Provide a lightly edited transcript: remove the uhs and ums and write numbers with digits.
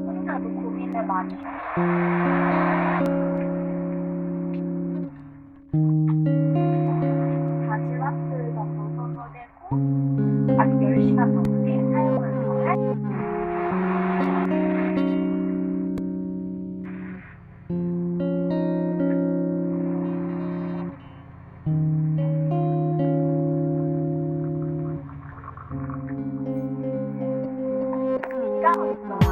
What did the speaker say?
혼자도 고민을 많이 해. 사실 와트 정도 소모되고 한 10시간 넘게 사용을 더 할. 네가 어떤